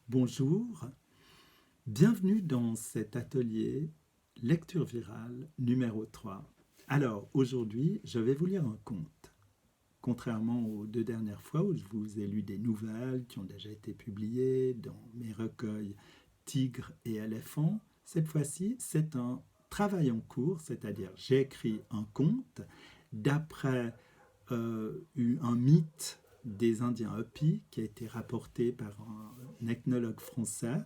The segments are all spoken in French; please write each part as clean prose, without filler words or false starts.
Bonjour, bienvenue dans cet atelier lecture virale numéro 3. Alors aujourd'hui, je vais vous lire un conte. Contrairement aux deux dernières fois où je vous ai lu des nouvelles qui ont déjà été publiées dans mes recueils Tigres et éléphants, cette fois-ci c'est un travail en cours, c'est-à-dire j'ai écrit un conte d'après un mythe des Indiens Hopi qui a été rapporté par un ethnologue français,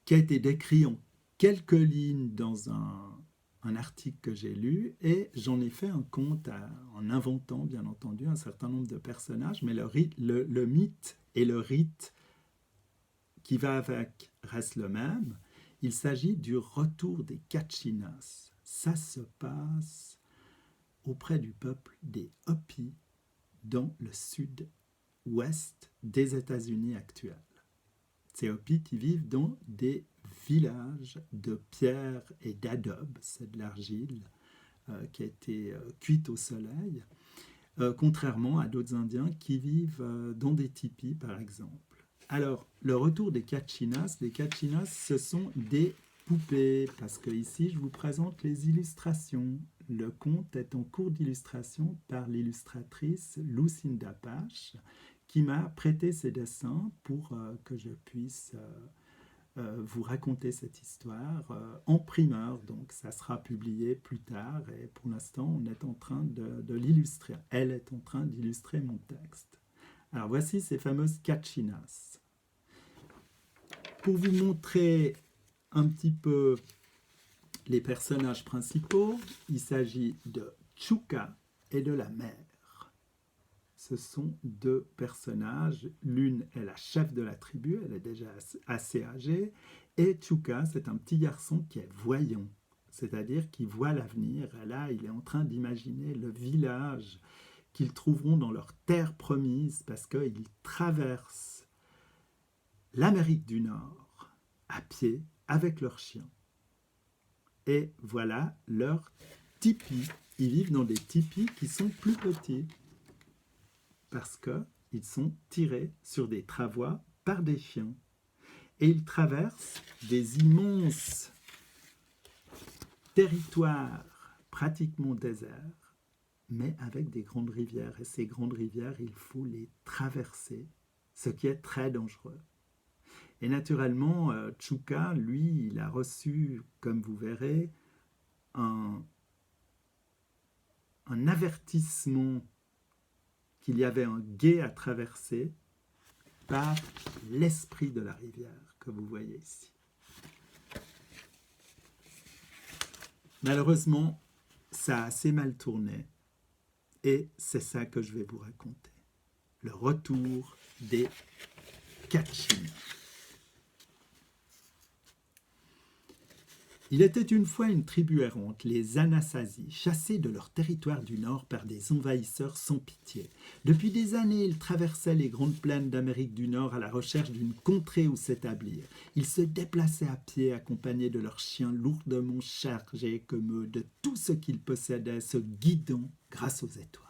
qui a été décrit en quelques lignes dans un article que j'ai lu, et j'en ai fait un conte en inventant, bien entendu, un certain nombre de personnages, mais le mythe et le rite qui va avec reste le même. Il s'agit du retour des Kachinas. Ça se passe auprès du peuple des Hopis dans le sud-ouest des États-Unis actuels. Ces Hopis qui vivent dans des villages de pierre et d'adobe, c'est de l'argile qui a été cuite au soleil, contrairement à d'autres Indiens qui vivent dans des tipis par exemple. Alors, le retour des Kachinas, ce sont des poupées, parce que ici je vous présente les illustrations. Le conte est en cours d'illustration par l'illustratrice Lucinda Pache, qui m'a prêté ses dessins pour que je puisse vous raconter cette histoire en primeur. Donc ça sera publié plus tard et pour l'instant on est en train de l'illustrer. Elle est en train d'illustrer mon texte. Alors voici ces fameuses Kachinas. Pour vous montrer un petit peu les personnages principaux, il s'agit de Chuka et de la mère. Ce sont deux personnages. L'une est la chef de la tribu, elle est déjà assez âgée, et Chuka, c'est un petit garçon qui est voyant, c'est-à-dire qui voit l'avenir. Et là, il est en train d'imaginer le village qu'ils trouveront dans leur terre promise, parce qu'ils traversent l'Amérique du Nord à pied avec leurs chiens. Et voilà leur tipi. Ils vivent dans des tipis qui sont plus petits, parce qu'ils sont tirés sur des travois par des chiens. Et ils traversent des immenses territoires pratiquement déserts, mais avec des grandes rivières. Et ces grandes rivières, il faut les traverser, ce qui est très dangereux. Et naturellement, Chuka, lui, il a reçu, comme vous verrez, un avertissement qu'il y avait un gué à traverser par l'esprit de la rivière que vous voyez ici. Malheureusement, ça a assez mal tourné et c'est ça que je vais vous raconter. Le retour des Kachinas. Il était une fois une tribu errante, les Anasazi, chassés de leur territoire du nord par des envahisseurs sans pitié. Depuis des années, ils traversaient les grandes plaines d'Amérique du Nord à la recherche d'une contrée où s'établir. Ils se déplaçaient à pied, accompagnés de leurs chiens lourdement chargés comme eux, de tout ce qu'ils possédaient, se guidant grâce aux étoiles.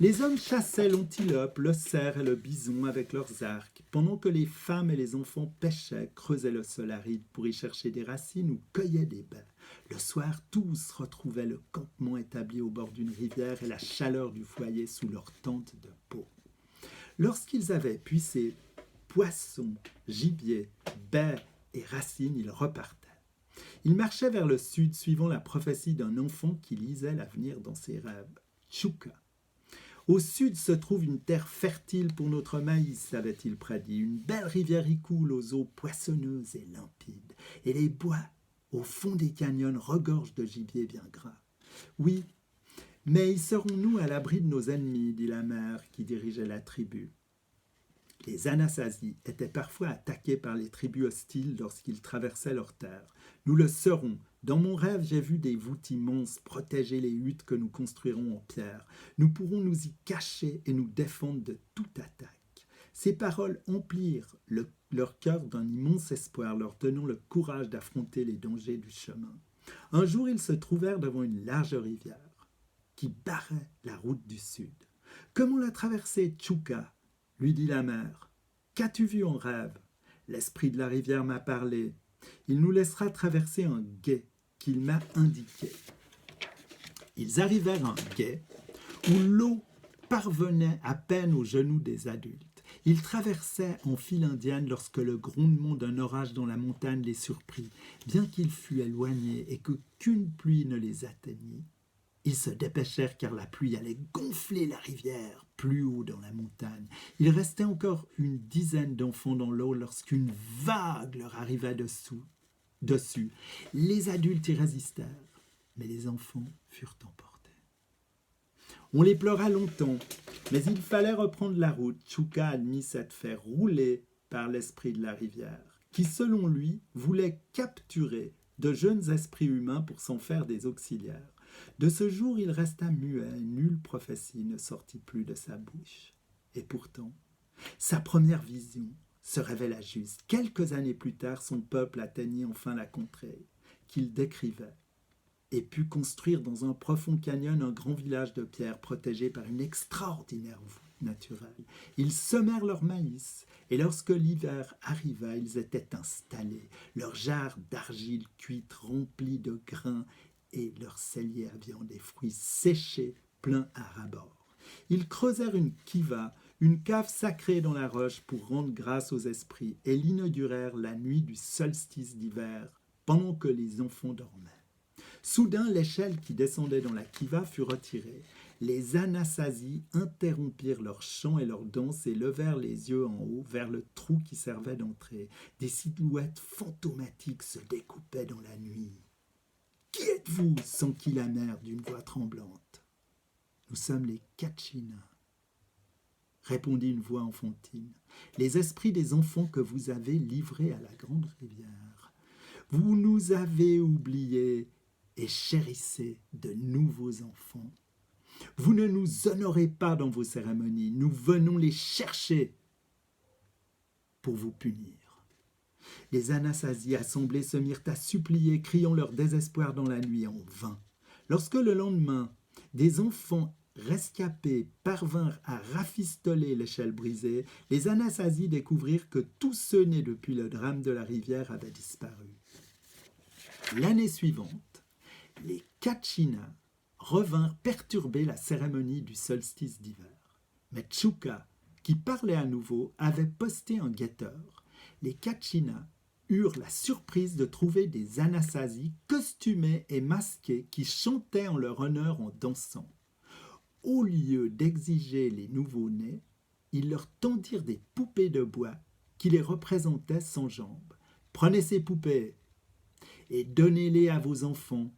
Les hommes chassaient l'antilope, le cerf et le bison avec leurs arcs, pendant que les femmes et les enfants pêchaient, creusaient le sol aride pour y chercher des racines ou cueillaient des baies. Le soir, tous retrouvaient le campement établi au bord d'une rivière et la chaleur du foyer sous leur tente de peau. Lorsqu'ils avaient puisé poissons, gibier, baies et racines, ils repartaient. Ils marchaient vers le sud, suivant la prophétie d'un enfant qui lisait l'avenir dans ses rêves. Chuka. Au sud se trouve une terre fertile pour notre maïs, avait-il prédit. Une belle rivière y coule aux eaux poissonneuses et limpides. Et les bois, au fond des canyons, regorgent de gibier bien gras. Oui, mais y serons-nous à l'abri de nos ennemis, dit la mère qui dirigeait la tribu. Les Anasazi étaient parfois attaqués par les tribus hostiles lorsqu'ils traversaient leurs terres. Nous le serons. Dans mon rêve, j'ai vu des voûtes immenses protéger les huttes que nous construirons en pierre. Nous pourrons nous y cacher et nous défendre de toute attaque. Ces paroles emplirent leur cœur d'un immense espoir, leur donnant le courage d'affronter les dangers du chemin. Un jour, ils se trouvèrent devant une large rivière qui barrait la route du sud. Comment la traverser, Chuka lui dit la mère. Qu'as-tu vu en rêve ? L'esprit de la rivière m'a parlé. Il nous laissera traverser un gué qu'il m'a indiqué. Ils arrivèrent à un gué où l'eau parvenait à peine aux genoux des adultes. Ils traversaient en file indienne lorsque le grondement d'un orage dans la montagne les surprit. Bien qu'ils fussent éloignés et qu'aucune pluie ne les atteignît, ils se dépêchèrent car la pluie allait gonfler la rivière plus haut dans la montagne. Il restait encore une dizaine d'enfants dans l'eau lorsqu'une vague leur arriva dessus. Les adultes y résistèrent, mais les enfants furent emportés. On les pleura longtemps, mais il fallait reprendre la route. Chouka admit s'être fait rouler par l'esprit de la rivière, qui, selon lui, voulait capturer de jeunes esprits humains pour s'en faire des auxiliaires. De ce jour, il resta muet, et nulle prophétie ne sortit plus de sa bouche. Et pourtant, sa première vision se révéla juste. Quelques années plus tard, son peuple atteignit enfin la contrée qu'il décrivait et put construire dans un profond canyon un grand village de pierre protégé par une extraordinaire voûte naturelle. Ils semèrent leur maïs, et lorsque l'hiver arriva, ils étaient installés, leurs jarres d'argile cuite remplies de grains et leurs celliers à viande et fruits séchés pleins à ras-bord. Ils creusèrent une kiva, une cave sacrée dans la roche pour rendre grâce aux esprits, et l'inaugurèrent la nuit du solstice d'hiver, pendant que les enfants dormaient. Soudain, l'échelle qui descendait dans la kiva fut retirée. Les Anasazi interrompirent leur chant et leur danse et levèrent les yeux en haut vers le trou qui servait d'entrée. Des silhouettes fantomatiques se découpaient dans la nuit. « Qui êtes-vous » s'enquit la mère d'une voix tremblante. « Nous sommes les Kachina » répondit une voix enfantine. « Les esprits des enfants que vous avez livrés à la grande rivière. Vous nous avez oubliés et chérissez de nouveaux enfants. Vous ne nous honorez pas dans vos cérémonies. Nous venons les chercher pour vous punir. » Les Anasazi assemblés se mirent à supplier, criant leur désespoir dans la nuit en vain. Lorsque le lendemain, des enfants rescapés parvinrent à rafistoler l'échelle brisée, les Anasazi découvrirent que tous ceux nés depuis le drame de la rivière avaient disparu. L'année suivante, les Kachina revinrent perturber la cérémonie du solstice d'hiver. Mais Chouka, qui parlait à nouveau, avait posté un guetteur. Les Kachina eurent la surprise de trouver des Anasazi costumés et masqués qui chantaient en leur honneur en dansant. Au lieu d'exiger les nouveau-nés, ils leur tendirent des poupées de bois qui les représentaient sans jambes. « Prenez ces poupées et donnez-les à vos enfants,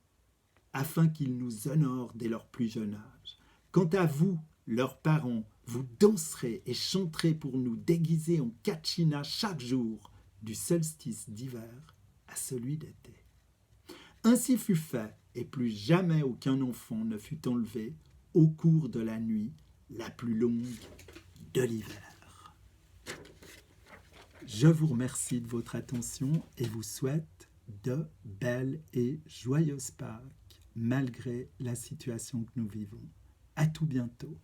afin qu'ils nous honorent dès leur plus jeune âge. Quant à vous, leurs parents, vous danserez et chanterez pour nous déguiser en Kachina chaque jour, du solstice d'hiver à celui d'été. » Ainsi fut fait, et plus jamais aucun enfant ne fut enlevé au cours de la nuit la plus longue de l'hiver. Je vous remercie de votre attention et vous souhaite de belles et joyeuses Pâques, malgré la situation que nous vivons. À tout bientôt.